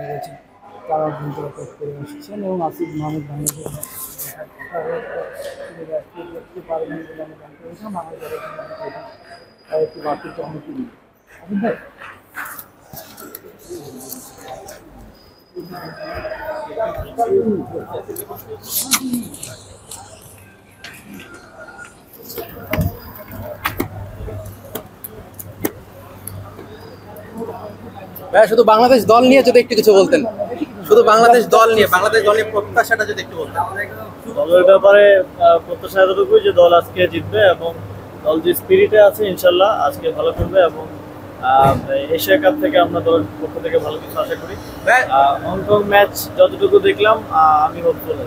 রয়েছেন তারাও কিন্তু অপেক্ষা করে আসছেন এবং আসিফ মাহমুদ বাংলাদেশের দেখতে পারবেন বলে আমি জানতে পেরেছিলাম বাংলাদেশের একটু বাড়তি অনুমতি দিই আসিফ ভাই ভাইয়া শুধু বাংলাদেশ দল নিয়ে যদি একটু কিছু বলতেন, শুধু বাংলাদেশ দল নিয়ে প্রত্যাশাটা যদি একটু বলতেন। দলের ব্যাপারে প্রত্যাশা এতটুকুই যে দল আজকে জিতবে এবং দল যে স্পিরিটে আছে ইনশাল্লাহ আজকে ভালো করবে এবং এশিয়া কাপ থেকে আমরা দলের পক্ষ থেকে ভালো কিছু আশা করি। হংকং ম্যাচ যতটুকু দেখলাম আমি হোপফুল।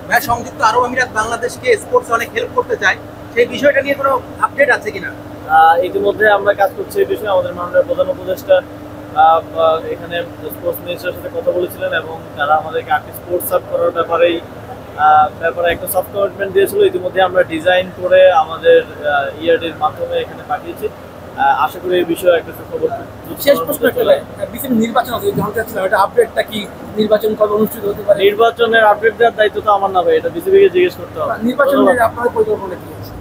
ভাইয়া সংযুক্ত আরব আমিরাত বাংলাদেশকে স্পোর্টস অনেক হেল্প করতে চায়, সেই বিষয়টা নিয়ে কোনো আপডেট আছে কিনা? ইতিমধ্যে আমরা কাজ করছি এই বিষয়ে। আমাদের মাননীয় প্রধান উপদেষ্টা এখানে স্পোর্টস মিনিস্টারের সাথে কথা বলেছিলেন এবং তারা আমাদেরকে আর্টি স্পোর্টস সাব করার ব্যাপারে একটা সফট কমিটমেন্ট দিয়েছিল। ইতিমধ্যে আমরা ডিজাইন করে আমাদের ইআরডির মাধ্যমে এখানে পাঠিয়েছি। আশা করি এই বিষয়ে একটা সুখবর। শেষ প্রশ্ন বিসিবি নির্বাচন আছে জানতে চাচ্ছিলাম এটা আপডেটটা কি, নির্বাচন কবে অনুষ্ঠিত হতে পারে? নির্বাচনের আপডেট দেওয়ার দায়িত্ব তো আমার না ভাই, এটা বিসিবিকে জিজ্ঞেস করতে হবে। নির্বাচনের আপনাদের পরিকল্পনা কি আছে?